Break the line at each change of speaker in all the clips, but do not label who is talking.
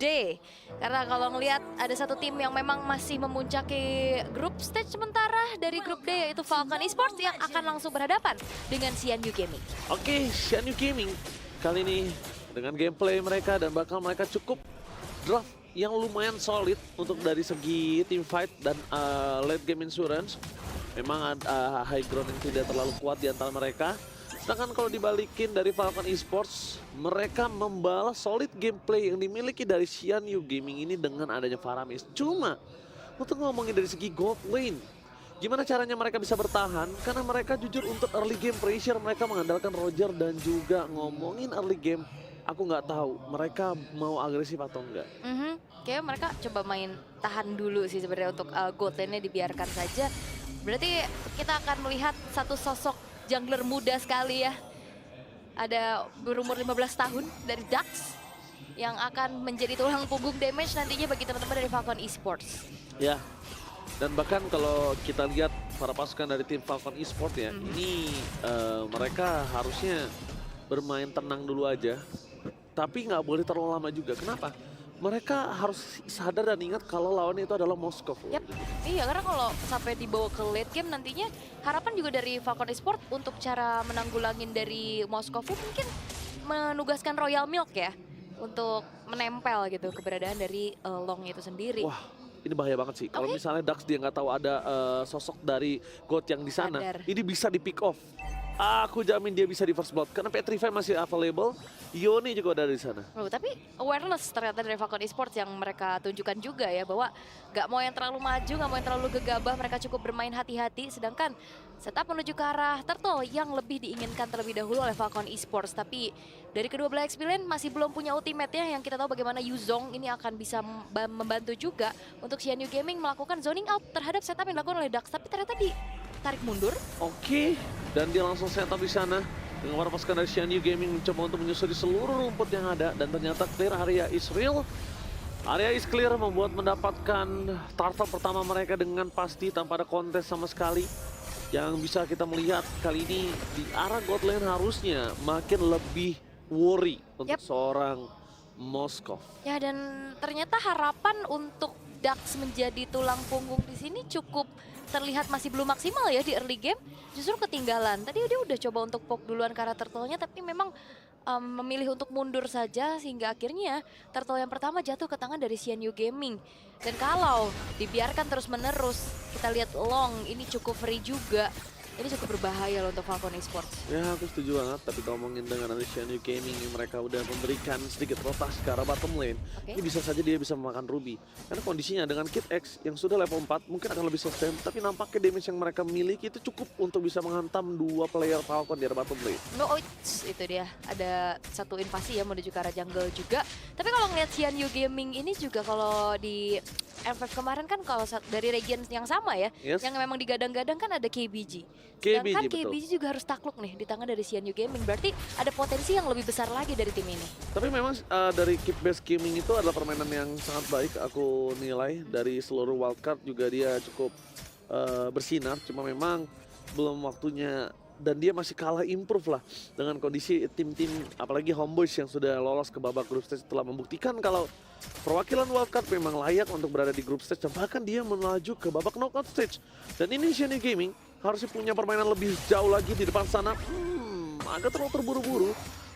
D. Karena kalau ngelihat ada satu tim yang memang masih memuncaki grup stage sementara dari grup D, yaitu Falcon Esports yang akan langsung berhadapan dengan CNU Gaming.
Oke, CNU Gaming kali ini dengan gameplay mereka dan bakal mereka cukup draft yang lumayan solid untuk dari segi team fight dan late game insurance. Memang ada high ground yang tidak terlalu kuat di antara mereka. Sedangkan kalau dibalikin dari Falcon Esports, mereka membalas solid gameplay yang dimiliki dari CNU Gaming ini dengan adanya Faramis. Cuma, untuk ngomongin dari segi gold lane, gimana caranya mereka bisa bertahan? Karena mereka jujur untuk early game pressure, mereka mengandalkan Roger dan juga ngomongin early game, aku nggak tahu mereka mau agresif atau enggak.
Kayaknya mereka coba main tahan dulu sih sebenarnya untuk gold lane-nya dibiarkan saja. Berarti kita akan melihat satu sosok jungler muda sekali ya. Ada berumur 15 tahun dari Dax yang akan menjadi tulang punggung damage nantinya bagi teman-teman dari Falcon Esports.
Ya, dan bahkan kalau kita lihat para pasukan dari tim Falcon Esports ya, ini mereka harusnya bermain tenang dulu aja. Tapi nggak boleh terlalu lama juga. Kenapa? Mereka harus sadar dan ingat kalau lawannya itu adalah Moskov.
Yap, iya karena kalau sampai dibawa ke late game nantinya harapan juga dari Falcon Esports untuk cara menanggulangin dari Moskov mungkin menugaskan Royal Milk ya untuk menempel gitu keberadaan dari Long itu sendiri.
Wah, ini bahaya banget sih. Kalau misalnya Dax dia nggak tahu ada sosok dari God yang di sana, ini bisa di pick off. Aku jamin dia bisa di first blood karena Petrify masih available, Yoni juga ada di sana.
Oh, tapi awareness ternyata dari Falcon Esports yang mereka tunjukkan juga ya bahwa nggak mau yang terlalu maju, nggak mau yang terlalu gegabah, mereka cukup bermain hati-hati. Sedangkan setup menuju ke arah turtle yang lebih diinginkan terlebih dahulu oleh Falcon Esports. Tapi dari kedua belah X-Billion masih belum punya ultimate-nya yang kita tahu bagaimana Yuzong ini akan bisa membantu juga untuk CNU Gaming melakukan zoning out terhadap setup yang dilakukan oleh Dax. Tapi ternyata ditarik mundur.
Oke, dan dia langsung setup di sana. Dengan para pasukan dari CNU Gaming mencoba untuk menyusuri seluruh rumput yang ada. Dan ternyata clear area Israel. Area is clear membuat mendapatkan turtle pertama mereka dengan pasti tanpa ada kontes sama sekali. Yang bisa kita melihat kali ini di arah God Lane harusnya makin lebih worry untuk seorang Moskov.
Ya dan ternyata harapan untuk Dax menjadi tulang punggung di sini cukup terlihat masih belum maksimal ya di early game. Justru ketinggalan. Tadi dia udah coba untuk poke duluan ke arah turtle-nya tapi memang memilih untuk mundur saja sehingga akhirnya turtle yang pertama jatuh ke tangan dari CNU Gaming. Dan kalau dibiarkan terus-menerus, kita lihat Long ini cukup free juga. Ini cukup berbahaya loh untuk Falcon Esports.
Ya aku setuju banget, tapi kalau ngomongin dengan CNU Gaming yang mereka udah memberikan sedikit rotasi ke arah bottom lane, ini bisa saja dia bisa memakan Ruby. Karena kondisinya dengan Kid X yang sudah level 4 mungkin akan lebih sustain, tapi nampaknya damage yang mereka miliki itu cukup untuk bisa menghantam dua player Falcon di arah bottom lane.
No, itu dia. Ada satu invasi ya menuju ke arah jungle juga. Tapi kalau ngeliat CNU Gaming ini juga kalau di M5 kemarin kan kalau dari region yang sama ya, yang memang digadang-gadang kan ada KBG. Sedangkan KBG juga harus takluk nih di tangan dari CNU Gaming. Berarti ada potensi yang lebih besar lagi dari tim ini.
Tapi memang dari Keep Base Gaming itu adalah permainan yang sangat baik aku nilai. Dari seluruh wildcard juga dia cukup bersinar. Cuma memang belum waktunya dan dia masih kalah improve lah dengan kondisi tim-tim apalagi Homeboys yang sudah lolos ke babak group stage telah membuktikan kalau perwakilan wildcard memang layak untuk berada di group stage dan bahkan dia melaju ke babak knockout stage. Dan ini CNU Gaming harusnya punya permainan lebih jauh lagi di depan sana. Agak terlalu terburu-buru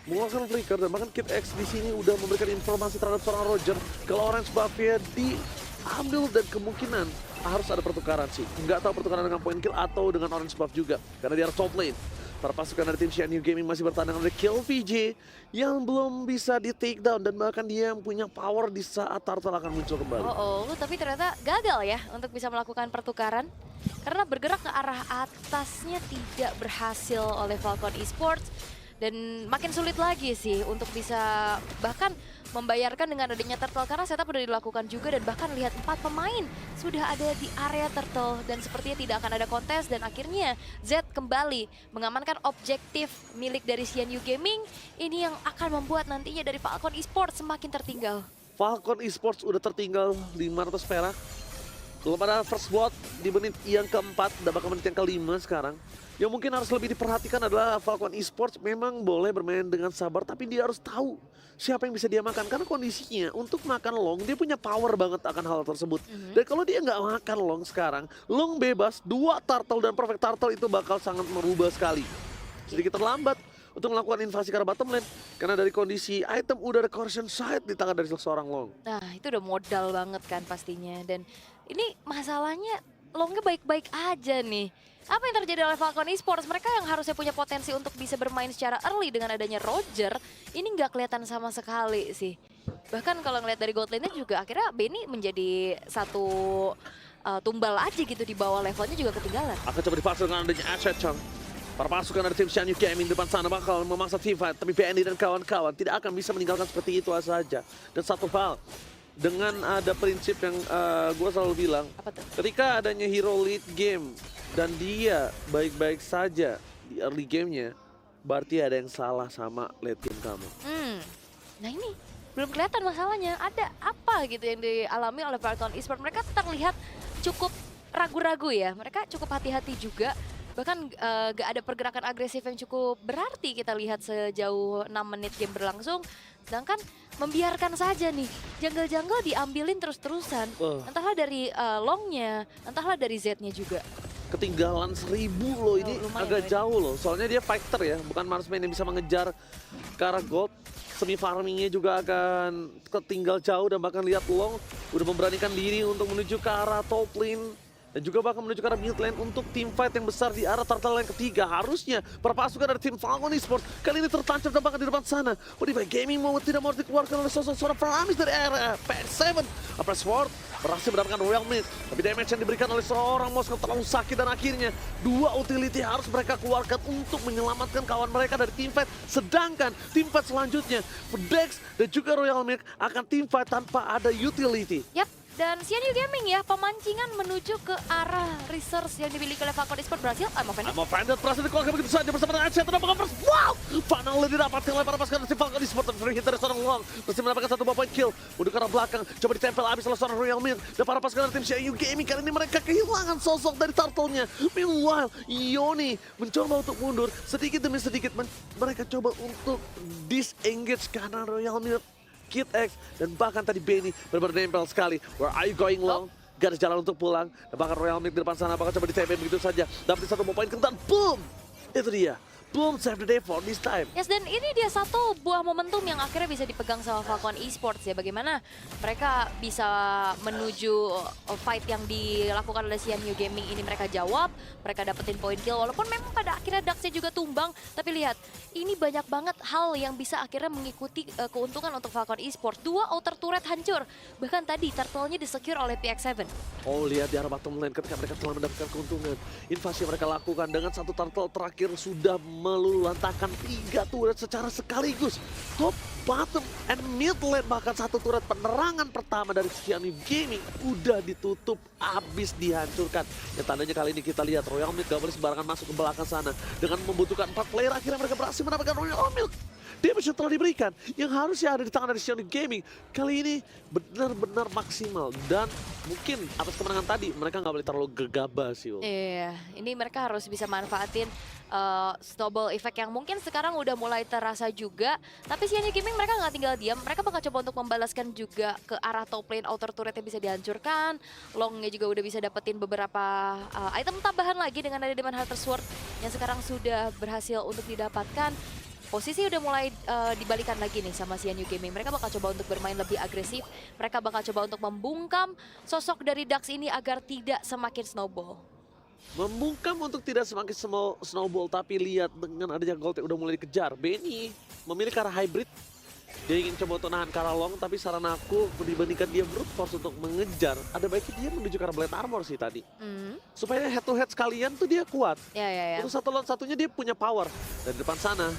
mengeluarkan flicker dan bahkan Kid X di sini udah memberikan informasi terhadap seorang Roger kalau orange buff-nya diambil dan kemungkinan harus ada pertukaran sih. Nggak tahu pertukaran dengan point kill atau dengan orange buff juga karena di arah top lane. Para pasukan dari tim CNU Gaming masih bertandang oleh Kill VJ yang belum bisa di take down dan bahkan dia yang punya power di saat turtle akan muncul kembali.
Tapi ternyata gagal ya untuk bisa melakukan pertukaran karena bergerak ke arah atasnya tidak berhasil oleh Falcon Esports. Dan makin sulit lagi sih untuk bisa bahkan membayarkan dengan adanya turtle karena setup sudah dilakukan juga dan bahkan lihat 4 pemain sudah ada di area turtle dan sepertinya tidak akan ada kontes dan akhirnya Z kembali mengamankan objektif milik dari CNU Gaming. Ini yang akan membuat nantinya dari Falcon Esports semakin tertinggal.
Falcon Esports udah tertinggal 500 perak. Belum ada first blood di menit yang keempat dan bahkan menit yang kelima sekarang. Yang mungkin harus lebih diperhatikan adalah Falcon Esports memang boleh bermain dengan sabar, tapi dia harus tahu siapa yang bisa dia makan. Karena kondisinya untuk makan long, dia punya power banget akan hal tersebut. Dan kalau dia nggak makan long sekarang, long bebas, 2 turtle dan perfect turtle itu bakal sangat merubah sekali. Sedikit terlambat untuk melakukan invasi ke arah bottom lane. Karena dari kondisi item udah ada Corruption Sight di tangan dari seorang long.
Nah, itu udah modal banget kan pastinya. Dan ini masalahnya Longnya baik-baik aja nih. Apa yang terjadi oleh Falcon Esports? Mereka yang harusnya punya potensi untuk bisa bermain secara early dengan adanya Roger, ini nggak kelihatan sama sekali sih. Bahkan kalau ngeliat dari gold lane-nya juga akhirnya Benny menjadi satu tumbal aja gitu di bawah, levelnya juga ketinggalan.
Akan coba dipasang dengan adanya Ashet Chong. Para pasukan dari tim Xianyu Gaming depan sana bakal memaksa teamfight, tapi BNI dan kawan-kawan tidak akan bisa meninggalkan seperti itu saja. Dan satu hal, dengan ada prinsip yang gue selalu bilang,
Apa tuh?
ketika adanya hero lead game dan dia baik-baik saja di early gamenya, berarti ada yang salah sama late game kamu.
Nah ini belum kelihatan masalahnya. Ada apa gitu yang dialami oleh Falcon Esports? Mereka terlihat cukup ragu-ragu ya. Mereka cukup hati-hati juga. Bahkan gak ada pergerakan agresif yang cukup berarti kita lihat sejauh 6 menit game berlangsung. Sedangkan membiarkan saja nih jungle-jungle diambilin terus-terusan. Entahlah dari longnya, entahlah dari Z-nya juga.
Ketinggalan 1000 loh, ini
lumayan,
agak jauh loh. Soalnya dia fighter ya, bukan marksman yang bisa mengejar ke arah gold. Semi farmingnya juga akan ketinggal jauh dan bahkan lihat long udah memberanikan diri untuk menuju ke arah top lane. Dan juga bahkan menuju ke arah mid lane untuk team fight yang besar di arah turtle lane ketiga. Harusnya para pasukan dari tim Falcon Esports kali ini tertancap dan bahkan di depan sana. Modify Gaming mau tidak mau dikeluarkan oleh sosok seorang Faramis dari area PS7. Apres Sword berhasil mendapatkan Royal Mid. Tapi damage yang diberikan oleh seorang Moskov terlalu sakit dan akhirnya 2 utility harus mereka keluarkan untuk menyelamatkan kawan mereka dari team fight. Sedangkan team fight selanjutnya, Dex dan juga Royal Mid akan team fight tanpa ada utility.
Yap. Dan Xianyu Gaming ya, pemancingan menuju ke arah resource yang dimiliki oleh Falcon Esports berhasil. I'm offended
berhasil dikeluarkan begitu saja bersama dengan Ashet. Wow! Finally didapatkan oleh para pasukan dari Falcon Esports. Free hit dari seorang long. Berhasil mendapatkan 1 point kill. Mundur ke arah belakang. Coba ditempel habis oleh seorang Royal Mid. Dan para pasukan dari tim Xianyu Gaming kali ini mereka kehilangan sosok dari turtle-nya. Meanwhile, Yoni mencoba untuk mundur. Sedikit demi sedikit mereka coba untuk disengage karena Royal Mid, Kid X, dan bahkan tadi Benny benar-benar nempel sekali. Where are you going long? Garis jalan untuk pulang. Dan bahkan Royal Mid di depan sana bakal coba ditempel begitu saja. Dapat 1 poin kentan. Boom! Itu dia. Boom, save the day for this time.
Yes, dan ini dia satu buah momentum yang akhirnya bisa dipegang sama Falcon Esports ya. Bagaimana mereka bisa menuju fight yang dilakukan oleh Xianyu Gaming ini mereka jawab, mereka dapetin poin kill. Walaupun memang pada akhirnya Daxnya juga tumbang, tapi lihat, ini banyak banget hal yang bisa akhirnya mengikuti keuntungan untuk Falcon Esports. 2 outer turret hancur, bahkan tadi turtle-nya disecure oleh PX7.
Oh, lihat di arah bottom lane ketika mereka telah mendapatkan keuntungan. Invasi yang mereka lakukan dengan 1 turtle terakhir sudah meluluhlantakkan 3 turret secara sekaligus. Top, bottom, and mid lane, bahkan 1 turret penerangan pertama dari Xianyu Gaming udah ditutup, habis dihancurkan. Yang tandanya kali ini kita lihat Royal Milk gak boleh sembarangan masuk ke belakang sana. Dengan membutuhkan 4 player akhirnya mereka berhasil mendapatkan Royal Milk. Damage yang telah diberikan yang harusnya ada di tangan dari Xianyu Gaming kali ini benar-benar maksimal. Dan mungkin atas kemenangan tadi mereka nggak boleh terlalu gegabah sih.
Iya, ini mereka harus bisa manfaatin snowball effect yang mungkin sekarang udah mulai terasa juga. Tapi Xianyu Gaming mereka nggak tinggal diam, mereka bakal coba untuk membalaskan juga ke arah top lane. Outer turretnya bisa dihancurkan, longnya juga udah bisa dapetin beberapa item tambahan lagi dengan ada Demon Hunter Sword yang sekarang sudah berhasil untuk didapatkan. Posisi udah mulai dibalikan lagi nih sama Xianyu Gaming. Mereka bakal coba untuk bermain lebih agresif. Mereka bakal coba untuk membungkam sosok dari Dax ini agar tidak semakin snowball.
Membungkam untuk tidak semakin snowball, tapi lihat dengan adanya gold yang udah mulai dikejar. Benny memilih ke arah hybrid. Dia ingin coba untuk nahan ke arah long, tapi saran aku dibandingkan dia brute force untuk mengejar, ada baiknya dia menuju ke arah blade armor sih tadi. Supaya head to head sekalian tuh dia kuat.
Ya.
Untuk 1 lawan 1-nya dia punya power. Dan di depan sana,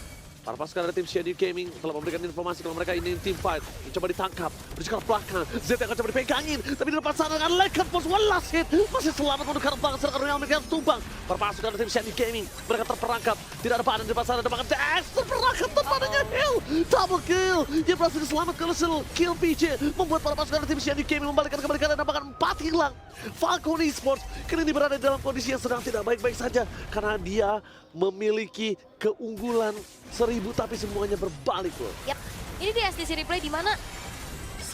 Para pasukan dari tim Shady Gaming telah memberikan informasi kalau mereka ini tim fight. Mencoba ditangkap, bersikap belakang. Z yang akan coba dipegangin, tapi di depan sana dengan Lekan Force one last hit. Masih selamat menukar banget, sedangkan Royal mereka tumbang. Para pasukan dari tim Shady Gaming, mereka terperangkap. Tidak ada padan di depan sana, ada bahkan Dax terperangkap tanpa adanya heal. Double kill, dia berhasil diselamatkan oleh kill PJ. Membuat para pasukan dari tim Shady Gaming membalikkan kembali keadaan dan bahkan 4 hilang. Falcon Esports kini ini berada dalam kondisi yang sedang tidak baik-baik saja. Karena dia memiliki keunggulan 1000 tapi semuanya berbalik loh.
Yap, ini di SDC Replay di mana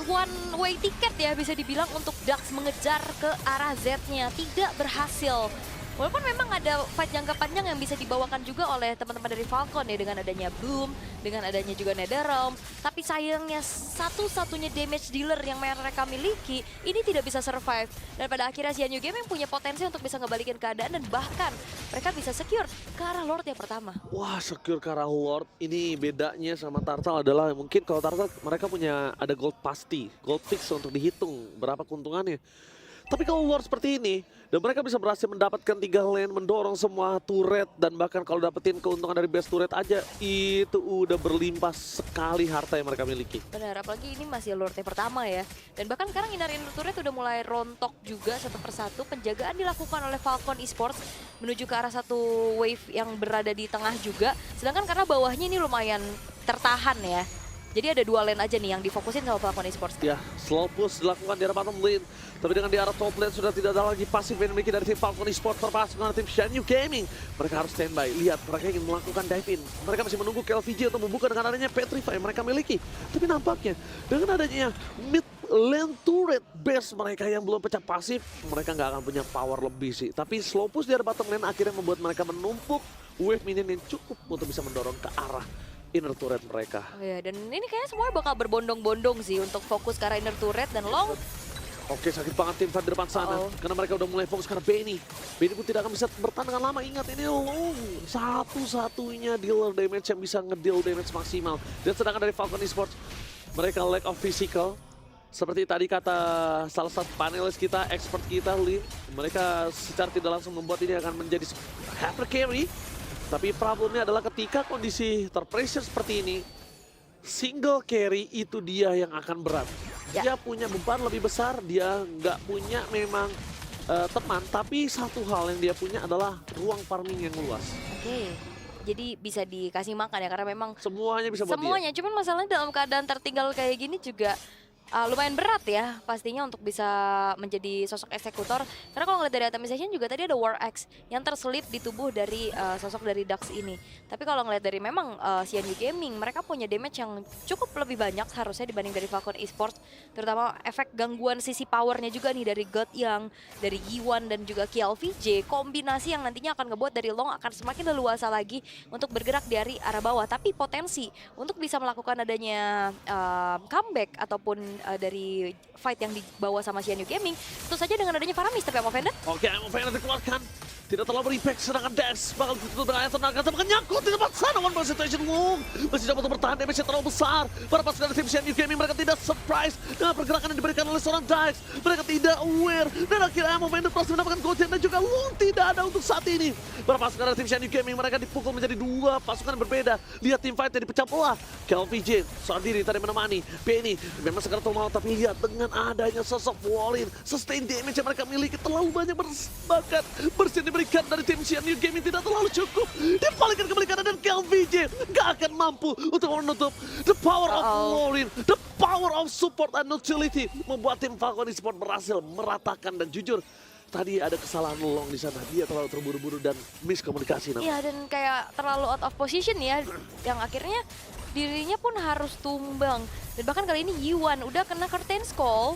one way ticket ya bisa dibilang untuk Dax mengejar ke arah Z-nya. Tidak berhasil. Walaupun memang ada fight jangka panjang yang bisa dibawakan juga oleh teman-teman dari Falcon ya, dengan adanya Bloom, dengan adanya juga Netherrealm. Tapi sayangnya satu-satunya damage dealer yang mereka miliki ini tidak bisa survive. Dan pada akhirnya Xianyu Gaming punya potensi untuk bisa ngebalikin keadaan dan bahkan mereka bisa secure ke arah Lord yang pertama.
Wah, secure ke arah Lord. Ini bedanya sama Turtle adalah mungkin kalau Turtle mereka punya ada gold pasti, gold fix untuk dihitung berapa keuntungannya. Tapi kalau Lord seperti ini, dan mereka bisa berhasil mendapatkan 3 lane, mendorong semua turret, dan bahkan kalau dapetin keuntungan dari base turret aja, itu udah berlimpah sekali harta yang mereka miliki.
Benar, apalagi ini masih Lord yang pertama ya. Dan bahkan sekarang Inner Turret udah mulai rontok juga satu persatu. Penjagaan dilakukan oleh Falcon Esports menuju ke arah satu wave yang berada di tengah juga. Sedangkan karena bawahnya ini lumayan tertahan ya. Jadi ada 2 lane aja nih yang difokusin sama Falcon Esports.
Ya, slow push dilakukan di arah bottom lane. Tapi dengan di arah top lane sudah tidak ada lagi pasif yang dimiliki dari tim Falcon Esports terpasang dengan tim Xianyu Gaming. Mereka harus standby. Lihat, mereka ingin melakukan dive in. Mereka masih menunggu KLVJ untuk membuka dengan adanya Petrify yang mereka miliki. Tapi nampaknya dengan adanya mid lane turret base mereka yang belum pecah pasif, mereka nggak akan punya power lebih sih. Tapi slow push di arah bottom lane akhirnya membuat mereka menumpuk wave minion yang cukup untuk bisa mendorong ke arah inner turret mereka.
Oh ya, dan ini kayaknya semuanya bakal berbondong-bondong sih untuk fokus ke arah inner turret dan long.
Oke, sakit banget tim fight di depan sana. Karena mereka udah mulai fokus karena Benny. Benny pun tidak akan bisa bertahan dengan lama. Ingat, ini long. Satu-satunya dealer damage yang bisa ngedeal damage maksimal. Dan sedangkan dari Falcon Esports, mereka lack of physical. Seperti tadi kata salah satu panelis kita, expert kita, Lee. Mereka secara tidak langsung membuat ini akan menjadi hyper carry. Tapi problemnya adalah ketika kondisi terpressure seperti ini, single carry itu dia yang akan berat. Dia punya beban lebih besar, dia nggak punya memang teman, tapi satu hal yang dia punya adalah ruang farming yang luas.
Oke, jadi bisa dikasih makan ya, karena memang
Semuanya bisa buat
semuanya. Cuman masalahnya dalam keadaan tertinggal kayak gini juga lumayan berat ya pastinya untuk bisa menjadi sosok eksekutor. Karena kalau ngeliat dari itemization juga tadi ada War Axe yang terselip di tubuh dari sosok dari Dax ini. Tapi kalau ngeliat dari memang Xianyu Gaming, mereka punya damage yang cukup lebih banyak harusnya dibanding dari Falcon Esports. Terutama efek gangguan sisi powernya juga nih dari God Young, dari Yi1 dan juga KLVJ. Kombinasi yang nantinya akan ngebuat dari Long akan semakin leluasa lagi untuk bergerak dari arah bawah. Tapi potensi untuk bisa melakukan adanya comeback ataupun dari fight yang dibawa sama Xianyu Gaming, tentu saja dengan adanya Faramis. Tapi Amovenda?
Oke, Amovenda dikeluarkan. Tidak terlalu berimpact, sedangkan Dax bakal ditutup dengan ayat tenaga, tapi nyangkut di tempat sana. One ball situation Long masih dapat untuk bertahan, damage yang terlalu besar. Para pasukan dari tim Xianyu Gaming, mereka tidak surprise dengan pergerakan yang diberikan oleh seorang Dax. Mereka tidak aware, dan akhirnya Amovenda berhasil mendapatkan golden, dan juga Long tidak ada untuk saat ini. Para pasukan dari tim Xianyu Gaming, mereka dipukul menjadi 2 pasukan yang berbeda. Lihat tim fight yang dipecah belah. KLVJ seorang diri tadi menemani Benny, memang sekarang mau, tapi lihat dengan adanya sosok Wallin, sustain damage yang mereka miliki terlalu banyak, bahkan bersin diberikan dari tim Xianyu Gaming tidak terlalu cukup. Dibalikan kembali kanan dan KLVJ gak akan mampu untuk menutup the power of Wallin, the power of support and utility, membuat tim Falcon Esports berhasil meratakan. Dan jujur, tadi ada kesalahan Long di sana, dia terlalu terburu-buru dan miskomunikasi.
Iya, dan kayak terlalu out of position ya, yang akhirnya dirinya pun harus tumbang. Dan bahkan kali ini Yi1 udah kena Curtain's Call.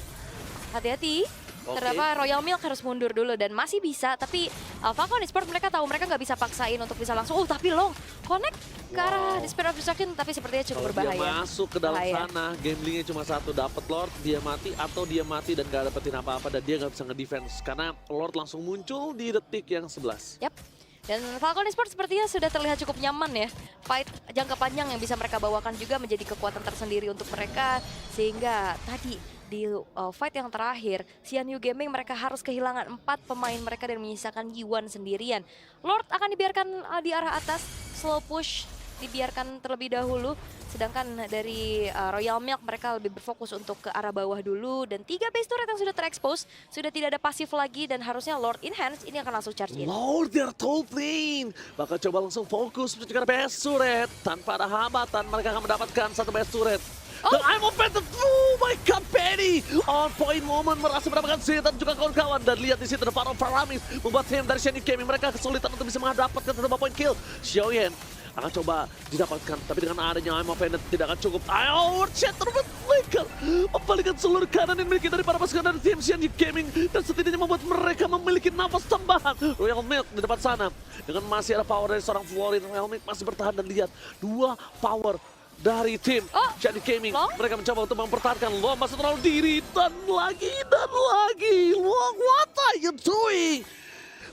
Hati-hati. Terdapat Royal Milk harus mundur dulu dan masih bisa, tapi Falcon Esports mereka tahu mereka nggak bisa paksain untuk bisa langsung. Tapi Long connect ke arah Despair of Destruction, tapi sepertinya cukup berbahaya.
Dia masuk ke dalam sana, gamblingnya cuma satu, dapat Lord, dia mati, atau dia mati dan gak dapetin apa-apa dan dia nggak bisa ngedefense karena Lord langsung muncul di detik yang 11.
Yap. Dan Falcon Esports sepertinya sudah terlihat cukup nyaman ya. Fight jangka panjang yang bisa mereka bawakan juga menjadi kekuatan tersendiri untuk mereka. Sehingga tadi di fight yang terakhir, Xianyu Gaming mereka harus kehilangan 4 pemain mereka dan menyisakan Yi1 sendirian. Lord akan dibiarkan di arah atas, slow push. dibiarkan terlebih dahulu. Sedangkan dari Royal Milk mereka lebih berfokus untuk ke arah bawah dulu. Dan 3 base turret yang sudah terekspos, sudah tidak ada pasif lagi dan harusnya Lord Enhance ini akan langsung charge in.
Lord, they're top lane. Bakal coba langsung fokus mencegah base turret. Tanpa ada hambatan, mereka akan mendapatkan satu base turret. Dan I'm offended. Oh my god, Penny! On point moment merasa mendapatkan Z dan juga kawan-kawan. Dan lihat di situ ada Power of Faramis membuat tim dari Shenyu Gaming mereka kesulitan untuk bisa mendapatkan satu point kill. Xiaoyan akan coba didapatkan, tapi dengan adanya I'm offended tidak akan cukup. Ayo, Shatter Flicker membalikan seluruh kanan yang dimiliki dari para pasukan dari tim Shenyu Gaming dan setidaknya membuat mereka memiliki nafas tambahan. Royal Milk di depan sana dengan masih ada power dari seorang Florin. Royal Milk masih bertahan dan lihat dua power dari tim Shenyu Gaming.
Long?
Mereka mencoba untuk mempertahankan Long masih terlalu diri dan lagi Long, what are you doing?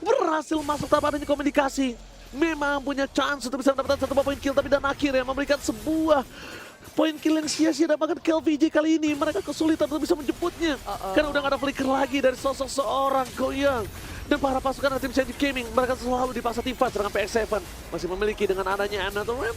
Berhasil masuk tanpa adanya komunikasi. Memang punya chance untuk bisa mendapatkan satu point kill, tapi dan akhirnya memberikan sebuah point kill yang sia-sia. Dan bahkan KLVJ kali ini mereka kesulitan untuk bisa menjemputnya. Karena udah gak ada flicker lagi dari sosok seorang Goyang. Dan para pasukan dari tim Shenyu Gaming mereka selalu dipaksa tim fight, sedangkan PX7 masih memiliki dengan adanya Another Ram.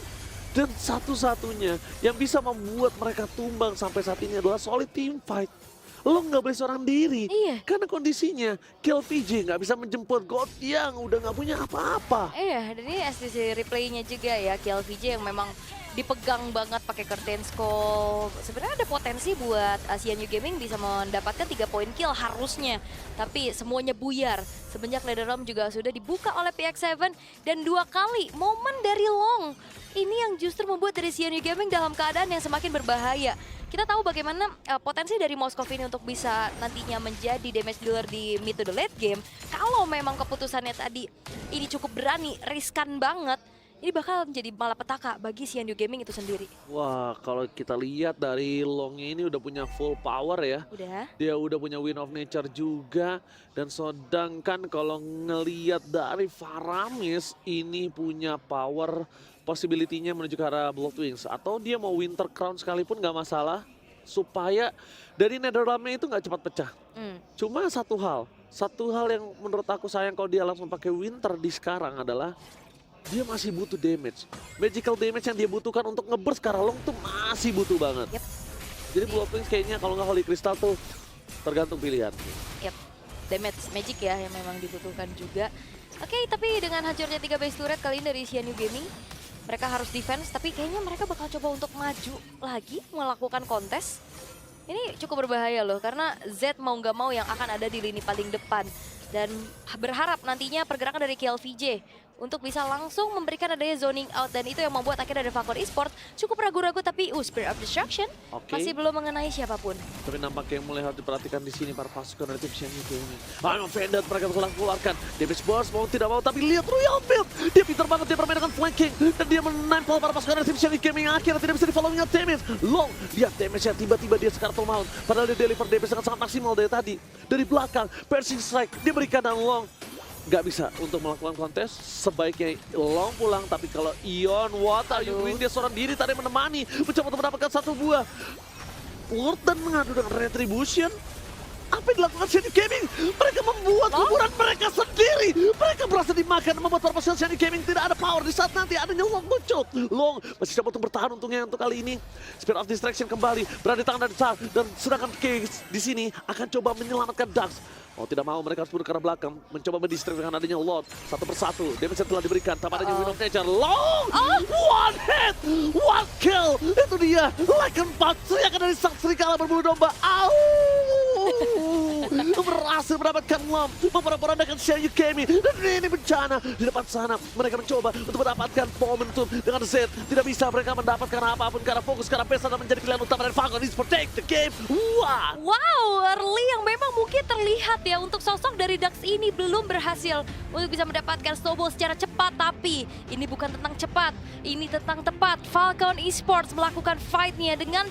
Dan satu-satunya yang bisa membuat mereka tumbang sampai saat ini adalah solid team fight. Lo nggak boleh seorang diri, karena kondisinya KLVJ nggak bisa menjemput God yang udah nggak punya apa-apa.
Iya, dan ini STC replaynya juga ya, KLVJ yang memang dipegang banget pakai curtain scope. Sebenarnya ada potensi buat Shenyu Gaming bisa mendapatkan 3 point kill harusnya. Tapi semuanya buyar. Semenjak Netherrealm juga sudah dibuka oleh PX7 dan 2 kali momen dari Long. Ini yang justru membuat dari Shenyu Gaming dalam keadaan yang semakin berbahaya. Kita tahu bagaimana potensi dari Moskov ini untuk bisa nantinya menjadi damage dealer di mid to the late game. Kalau memang keputusannya tadi ini cukup berani, riskan banget, ini bakal menjadi malapetaka bagi Shenyu Gaming itu sendiri.
Wah, kalau kita lihat dari Longnya ini udah punya full power ya.
Udah.
Dia udah punya Wind of Nature juga. Dan sedangkan kalau ngelihat dari Faramis ini punya power possibility-nya menuju ke arah Blood Wings. Atau dia mau Winter Crown sekalipun nggak masalah. Supaya dari Netherrealm-nya itu nggak cepat pecah. Cuma satu hal yang menurut aku sayang kalau dia langsung pakai Winter di sekarang adalah dia masih butuh damage. Magical damage yang dia butuhkan untuk nge-burst ke arah Long tuh masih butuh banget. Jadi Blood Wings kayaknya kalau nggak Holy Crystal tuh tergantung pilihan.
Damage magic ya yang memang dibutuhkan juga. Oke, tapi dengan hancurnya 3 base turret kali ini dari Shenyu Gaming, mereka harus defense, tapi kayaknya mereka bakal coba untuk maju lagi melakukan kontes. Ini cukup berbahaya loh, karena Z mau nggak mau yang akan ada di lini paling depan. Dan berharap nantinya pergerakan dari KLVJ untuk bisa langsung memberikan adanya zoning out. Dan itu yang membuat akhirnya dari Falcon Esports cukup ragu-ragu, tapi Spirit of Destruction masih belum mengenai siapapun.
Tapi nampaknya yang mulai harus diperhatikan di sini para pasukan dari tim Shenyu Gaming. I'm offended, mereka telah keluarkan damage burst mau tidak mau, tapi lihat Royal Build. Dia pintar banget, dia bermain dengan flanking. Dan dia menempel para pasukan dari tim Shenyu Gaming yang akhirnya tidak bisa di-following up damage. Long, lihat damage-nya tiba-tiba dia Scarlet Mount. Padahal dia deliver damage sangat maksimal dari tadi. Dari belakang, Piercing Strike diberikan dan Long nggak bisa untuk melakukan kontes. Sebaiknya Long pulang, tapi kalau Ion, what are you doing? Dia seorang diri tadi menemani, mencoba untuk mendapatkan satu buah Lord dan mengadu dengan Retribution. Apa yang dilakukan Shenyu Gaming? Mereka membuat kuburan mereka sendiri. Mereka berhasil dimakan, membuat para pasukan Shenyu Gaming tidak ada power di saat nanti adanya Long muncul. Long masih coba untuk bertahan untungnya untuk kali ini. Spirit of Distraction kembali berada di tangan dari Tsar, dan sedangkan Case di sini akan coba menyelamatkan Dax. Mau tidak mau mereka harus mundur ke arah belakang, mencoba mendistract dengan adanya Lord satu persatu. Damage yang telah diberikan tanpa adanya Wind of Nature. Long! One hit! One kill! Itu dia! Lycan Pact, teriakan dari sang serigala berbulu domba. Berhasil mendapatkan Long, memporak-porandakan Shenyu Gaming. Dan ini bencana di depan sana. Mereka mencoba untuk mendapatkan momentum dengan Z. Tidak bisa mereka mendapatkan apapun karena fokus karena base adalah menjadi pilihan utama dari Falcon Esports. Take the game.
Wow, early yang memang mungkin terlihat ya untuk sosok dari Dax ini belum berhasil untuk bisa mendapatkan snowball secara cepat. Tapi ini bukan tentang cepat, ini tentang tepat. Falcon Esports melakukan fight-nya dengan